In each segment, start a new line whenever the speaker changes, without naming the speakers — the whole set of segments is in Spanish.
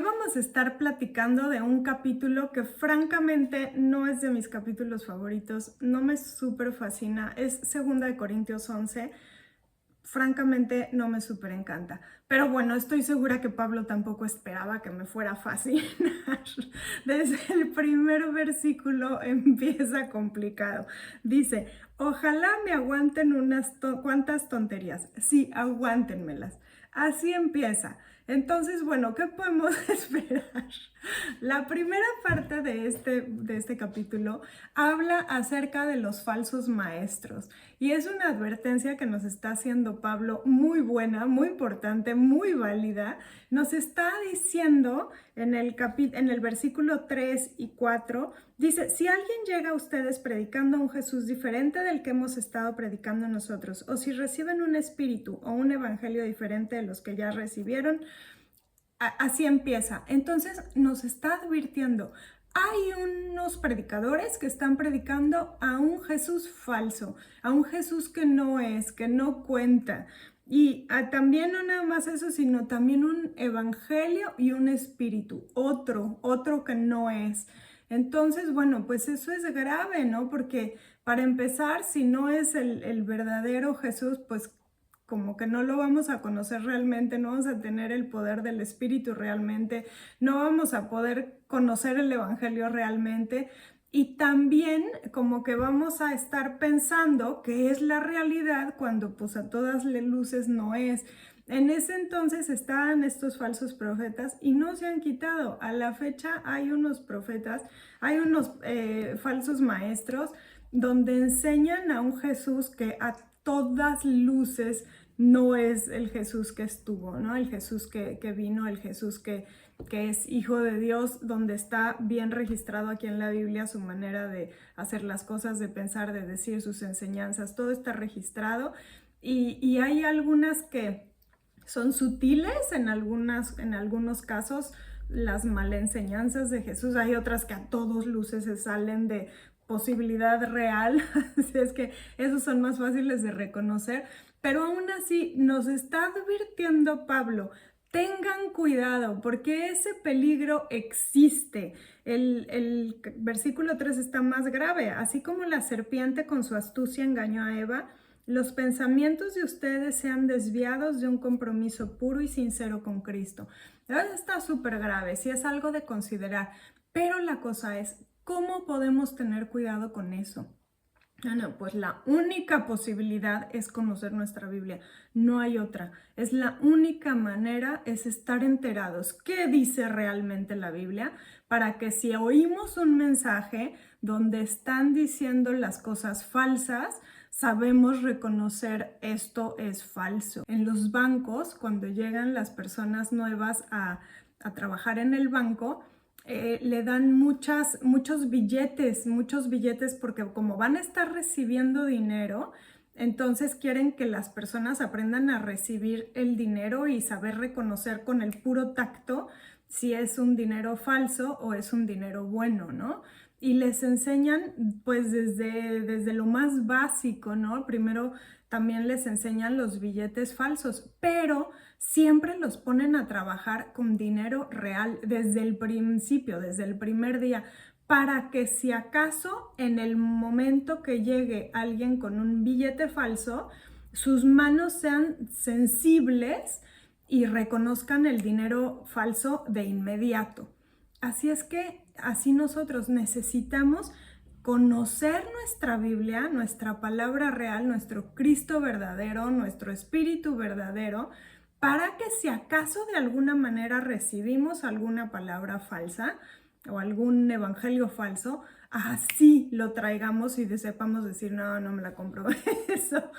Hoy vamos a estar platicando de un capítulo que francamente no es de mis capítulos favoritos, no me súper fascina, es 2 Corintios 11. Francamente no me súper encanta, pero bueno, estoy segura que Pablo tampoco esperaba que me fuera a fascinar. Desde el primer versículo empieza complicado. Dice, ojalá me aguanten unas cuantas tonterías. Sí, aguántenmelas. Así empieza. Entonces, bueno, ¿qué podemos esperar? La primera parte de este capítulo habla acerca de los falsos maestros y es una advertencia que nos está haciendo Pablo muy buena, muy importante, muy válida. Nos está diciendo en el versículo 3 y 4, dice, si alguien llega a ustedes predicando a un Jesús diferente del que hemos estado predicando nosotros, o si reciben un espíritu o un evangelio diferente de los que ya recibieron, así empieza. Entonces nos está advirtiendo, hay unos predicadores que están predicando a un Jesús falso, a un Jesús que no es, que no cuenta. Y también no nada más eso, sino también un evangelio y un espíritu, otro que no es. Entonces, bueno, pues eso es grave, ¿no? Porque para empezar, si no es el verdadero Jesús, pues como que no lo vamos a conocer realmente, no vamos a tener el poder del Espíritu realmente, no vamos a poder conocer el Evangelio realmente y también como que vamos a estar pensando que es la realidad cuando pues a todas luces no es. En ese entonces estaban estos falsos profetas y no se han quitado. A la fecha hay unos profetas, hay unos falsos maestros donde enseñan a un Jesús que a todas luces no es el Jesús que estuvo, ¿no? El Jesús que vino, el Jesús que es hijo de Dios, donde está bien registrado aquí en la Biblia su manera de hacer las cosas, de pensar, de decir sus enseñanzas, todo está registrado y hay algunas que son sutiles en algunos casos, las malenseñanzas de Jesús, hay otras que a todas luces se salen de posibilidad real, así es que esos son más fáciles de reconocer, pero aún así nos está advirtiendo Pablo, tengan cuidado porque ese peligro existe. El versículo 3 está más grave, así como la serpiente con su astucia engañó a Eva, los pensamientos de ustedes sean desviados de un compromiso puro y sincero con Cristo. Está súper grave, sí es algo de considerar, pero la cosa es, ¿cómo podemos tener cuidado con eso? No, pues la única posibilidad es conocer nuestra Biblia, no hay otra. Es la única manera, es estar enterados. ¿Qué dice realmente la Biblia? Para que si oímos un mensaje donde están diciendo las cosas falsas, sabemos reconocer esto es falso. En los bancos, cuando llegan las personas nuevas a trabajar en el banco, le dan muchos billetes porque como van a estar recibiendo dinero, entonces quieren que las personas aprendan a recibir el dinero y saber reconocer con el puro tacto si es un dinero falso o es un dinero bueno, ¿no? Y les enseñan pues desde lo más básico, ¿no? Primero también les enseñan los billetes falsos, pero siempre los ponen a trabajar con dinero real desde el principio, desde el primer día, para que si acaso en el momento que llegue alguien con un billete falso, sus manos sean sensibles y reconozcan el dinero falso de inmediato. Así es que así nosotros necesitamos conocer nuestra Biblia, nuestra palabra real, nuestro Cristo verdadero, nuestro Espíritu verdadero, para que si acaso de alguna manera recibimos alguna palabra falsa o algún evangelio falso, así lo traigamos y sepamos decir, no, no me la compro, eso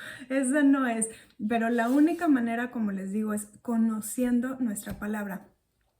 no es. Pero la única manera, como les digo, es conociendo nuestra palabra.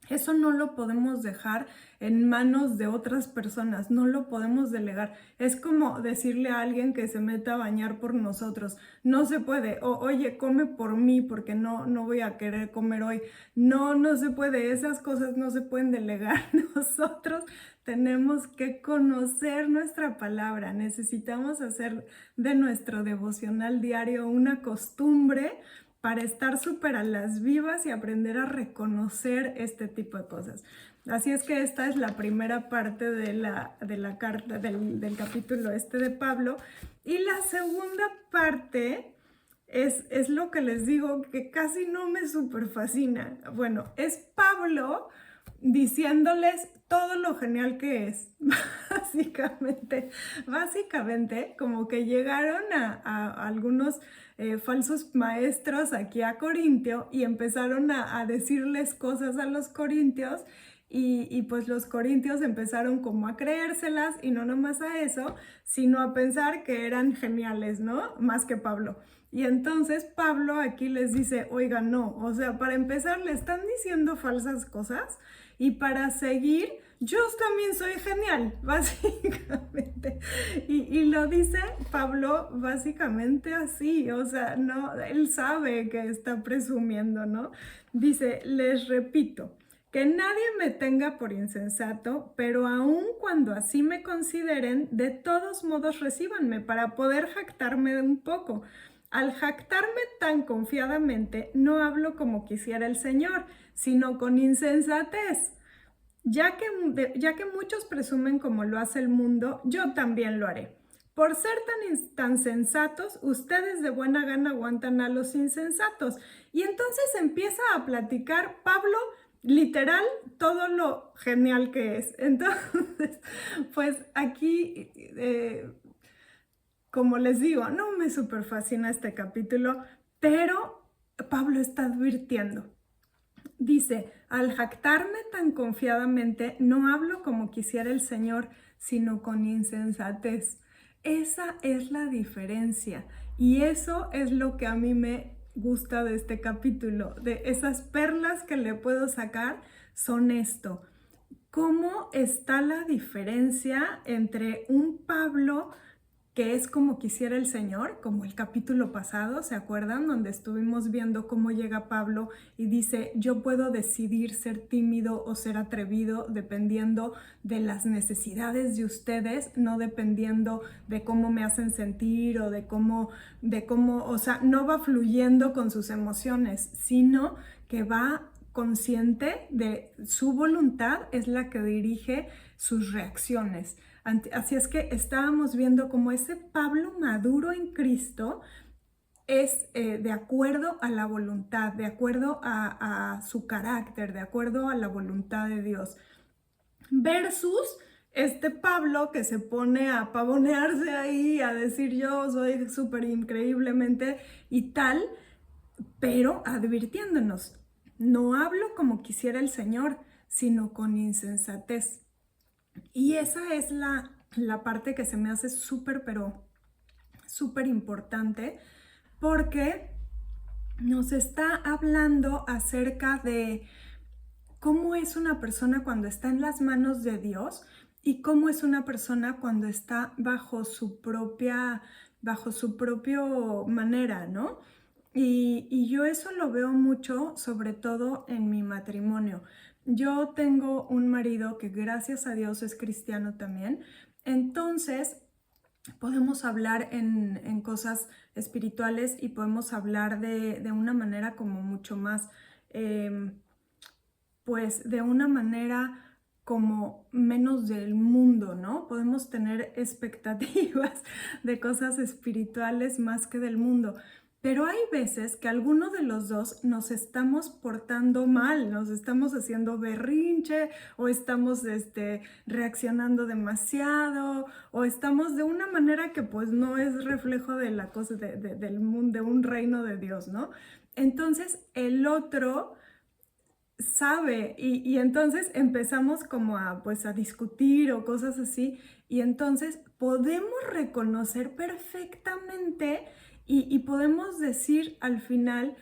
Eso no lo podemos dejar en manos de otras personas, no lo podemos delegar. Es como decirle a alguien que se meta a bañar por nosotros. No se puede. Oye, come por mí porque no voy a querer comer hoy. No se puede. Esas cosas no se pueden delegar. Nosotros tenemos que conocer nuestra palabra. Necesitamos hacer de nuestro devocional diario una costumbre para estar súper a las vivas y aprender a reconocer este tipo de cosas. Así es que esta es la primera parte de la carta, del capítulo de Pablo. Y la segunda parte es lo que les digo que casi no me súper fascina. Bueno, es Pablo diciéndoles todo lo genial que es. Básicamente, como que llegaron a algunos falsos maestros aquí a Corintio y empezaron a decirles cosas a los corintios y pues los corintios empezaron como a creérselas y no nomás a eso, sino a pensar que eran geniales, ¿no? Más que Pablo. Y entonces Pablo aquí les dice, oiga, no, o sea, para empezar le están diciendo falsas cosas y para seguir, yo también soy genial, básicamente. Y lo dice Pablo básicamente así, o sea, no, él sabe que está presumiendo, ¿no? Dice, les repito, que nadie me tenga por insensato, pero aun cuando así me consideren, de todos modos recíbanme para poder jactarme un poco. Al jactarme tan confiadamente, no hablo como quisiera el Señor, sino con insensatez. Ya que muchos presumen como lo hace el mundo, yo también lo haré. Por ser tan sensatos, ustedes de buena gana aguantan a los insensatos. Y entonces empieza a platicar Pablo, literal, todo lo genial que es. Entonces, pues aquí, como les digo, no me súper fascina este capítulo, pero Pablo está advirtiendo. Dice, al jactarme tan confiadamente, no hablo como quisiera el Señor, sino con insensatez. Esa es la diferencia y eso es lo que a mí me gusta de este capítulo. De esas perlas que le puedo sacar son esto. ¿Cómo está la diferencia entre un Pablo que es como quisiera el Señor, como el capítulo pasado, ¿se acuerdan? Donde estuvimos viendo cómo llega Pablo y dice, yo puedo decidir ser tímido o ser atrevido dependiendo de las necesidades de ustedes, no dependiendo de cómo me hacen sentir o de cómo, o sea, no va fluyendo con sus emociones, sino que va consciente de su voluntad, es la que dirige sus reacciones. Así es que estábamos viendo cómo ese Pablo maduro en Cristo es de acuerdo a la voluntad, de acuerdo a su carácter, de acuerdo a la voluntad de Dios. Versus este Pablo que se pone a pavonearse ahí, a decir yo soy súper increíblemente y tal, pero advirtiéndonos, no hablo como quisiera el Señor, sino con insensatez. Y esa es la parte que se me hace súper, pero súper importante, porque nos está hablando acerca de cómo es una persona cuando está en las manos de Dios y cómo es una persona cuando está bajo su propia manera, ¿no? Y yo eso lo veo mucho, sobre todo en mi matrimonio. Yo tengo un marido que gracias a Dios es cristiano también, entonces podemos hablar en cosas espirituales y podemos hablar de una manera como mucho más, pues de una manera como menos del mundo, ¿no? Podemos tener expectativas de cosas espirituales más que del mundo. Pero hay veces que alguno de los dos nos estamos portando mal, nos estamos haciendo berrinche o estamos reaccionando demasiado o estamos de una manera que pues no es reflejo de la cosa del mundo, de un reino de Dios, ¿no? Entonces el otro sabe y entonces empezamos como pues a discutir o cosas así y entonces podemos reconocer perfectamente y podemos decir al final,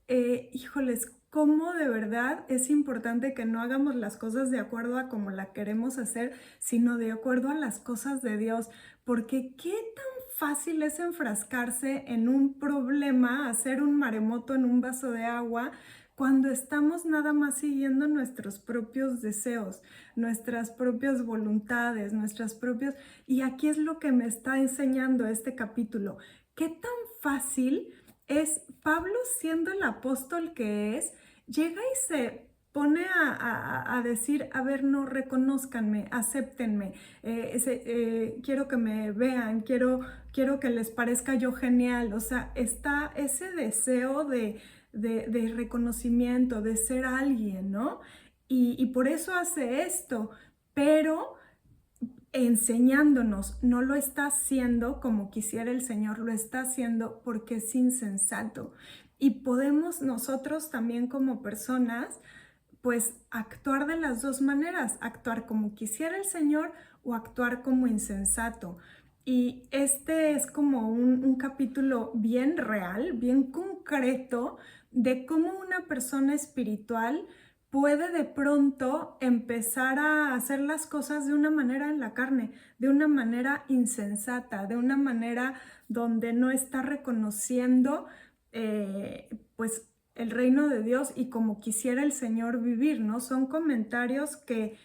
híjoles, cómo de verdad es importante que no hagamos las cosas de acuerdo a como la queremos hacer, sino de acuerdo a las cosas de Dios, porque qué tan fácil es enfrascarse en un problema, hacer un maremoto en un vaso de agua, cuando estamos nada más siguiendo nuestros propios deseos, nuestras propias voluntades, nuestras propias... Y aquí es lo que me está enseñando este capítulo. ¿Qué tan fácil es Pablo, siendo el apóstol que es, llega y se pone a decir, a ver, no, reconózcanme, acéptenme, quiero que me vean, quiero que les parezca yo genial. O sea, está ese deseo de reconocimiento, de ser alguien, ¿no? Y por eso hace esto, pero enseñándonos, no lo está haciendo como quisiera el Señor, lo está haciendo porque es insensato. Y podemos nosotros también como personas, pues actuar de las dos maneras, actuar como quisiera el Señor o actuar como insensato. Y este es como un capítulo bien real, bien concreto de cómo una persona espiritual puede de pronto empezar a hacer las cosas de una manera en la carne, de una manera insensata, de una manera donde no está reconociendo pues el reino de Dios y como quisiera el Señor vivir, ¿no? Son comentarios que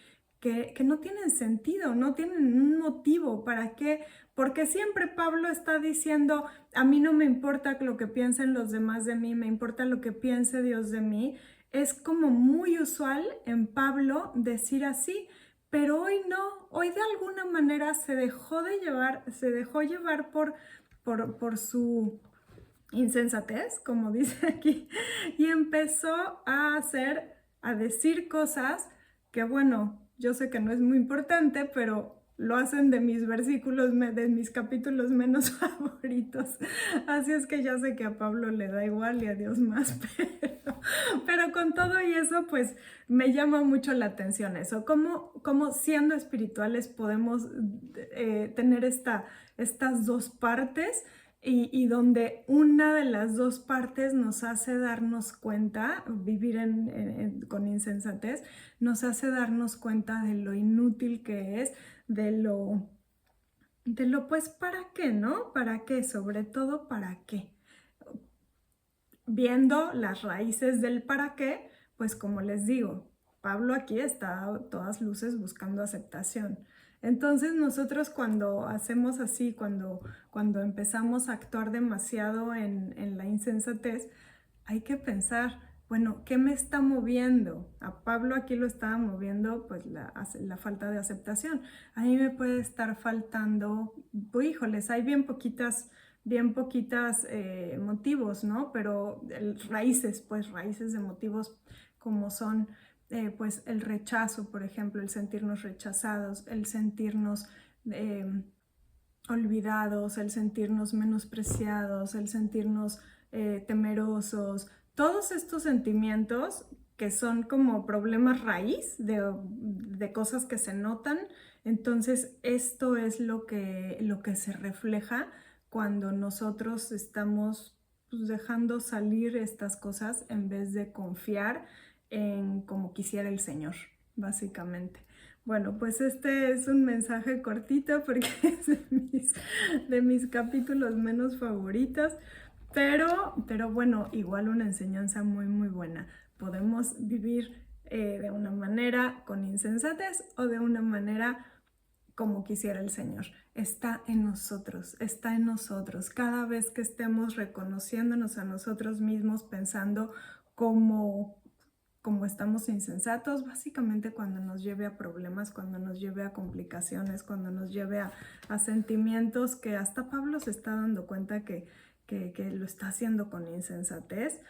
no tienen sentido, no tienen un motivo. ¿Para qué? Porque siempre Pablo está diciendo, a mí no me importa lo que piensen los demás de mí, me importa lo que piense Dios de mí. Es como muy usual en Pablo decir así, pero hoy no, hoy de alguna manera se dejó llevar por su insensatez, como dice aquí, y empezó a decir cosas que, bueno, yo sé que no es muy importante, pero lo hacen de mis versículos, de mis capítulos menos favoritos. Así es que ya sé que a Pablo le da igual y a Dios más, pero con todo y eso, pues me llama mucho la atención eso. ¿Cómo siendo espirituales podemos tener estas dos partes? Y donde una de las dos partes nos hace darnos cuenta, vivir con insensatez, nos hace darnos cuenta de lo inútil que es, de lo pues, ¿para qué, no? ¿Para qué? Sobre todo, ¿para qué? Viendo las raíces del para qué, pues como les digo, Pablo aquí está a todas luces buscando aceptación. Entonces nosotros cuando hacemos así, cuando empezamos a actuar demasiado en la insensatez, hay que pensar, bueno, ¿qué me está moviendo? A Pablo aquí lo estaba moviendo pues la falta de aceptación. A mí me puede estar faltando, híjoles, hay bien poquitas motivos, ¿no? Pero raíces de motivos como son pues el rechazo, por ejemplo, el sentirnos rechazados, el sentirnos olvidados, el sentirnos menospreciados, el sentirnos temerosos, todos estos sentimientos que son como problemas raíz de cosas que se notan. Entonces esto es lo que se refleja cuando nosotros estamos pues, dejando salir estas cosas en vez de confiar en como quisiera el Señor, básicamente. Bueno, pues este es un mensaje cortito porque es de mis capítulos menos favoritos, pero bueno, igual una enseñanza muy, muy buena. Podemos vivir de una manera con insensatez o de una manera como quisiera el Señor. Está en nosotros, está en nosotros. Cada vez que estemos reconociéndonos a nosotros mismos, pensando como estamos insensatos, básicamente cuando nos lleve a problemas, cuando nos lleve a complicaciones, cuando nos lleve a sentimientos que hasta Pablo se está dando cuenta que lo está haciendo con insensatez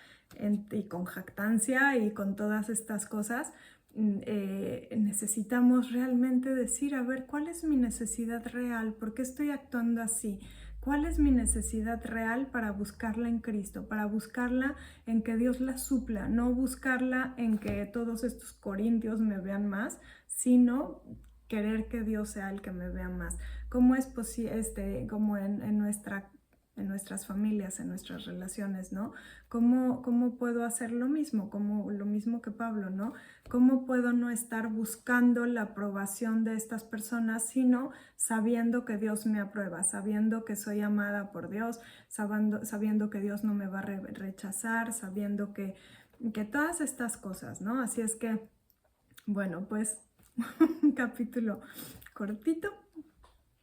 y con jactancia y con todas estas cosas. Necesitamos realmente decir, a ver, ¿cuál es mi necesidad real? ¿Por qué estoy actuando así? ¿Cuál es mi necesidad real para buscarla en Cristo? Para buscarla en que Dios la supla, no buscarla en que todos estos corintios me vean más, sino querer que Dios sea el que me vea más. ¿Cómo es posible, como en nuestras familias, en nuestras relaciones, ¿no? ¿Cómo puedo hacer lo mismo? Como lo mismo que Pablo, ¿no? ¿Cómo puedo no estar buscando la aprobación de estas personas, sino sabiendo que Dios me aprueba, sabiendo que soy amada por Dios, sabiendo que Dios no me va a rechazar, sabiendo que todas estas cosas, ¿no? Así es que, bueno, pues un capítulo cortito,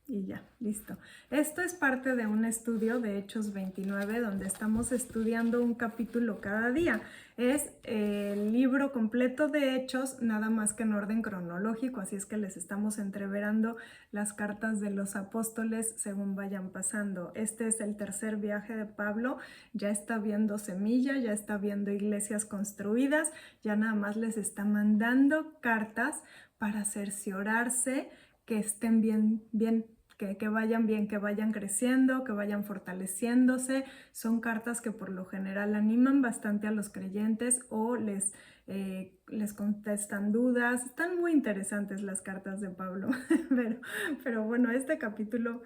Y ya, listo. Esto es parte de un estudio de Hechos 29, donde estamos estudiando un capítulo cada día. Es el libro completo de Hechos, nada más que en orden cronológico, así es que les estamos entreverando las cartas de los apóstoles según vayan pasando. Este es el tercer viaje de Pablo, ya está viendo semilla, ya está viendo iglesias construidas, ya nada más les está mandando cartas para cerciorarse que estén bien, que vayan bien, que vayan creciendo, que vayan fortaleciéndose. Son cartas que por lo general animan bastante a los creyentes o les contestan dudas. Están muy interesantes las cartas de Pablo, pero bueno, este capítulo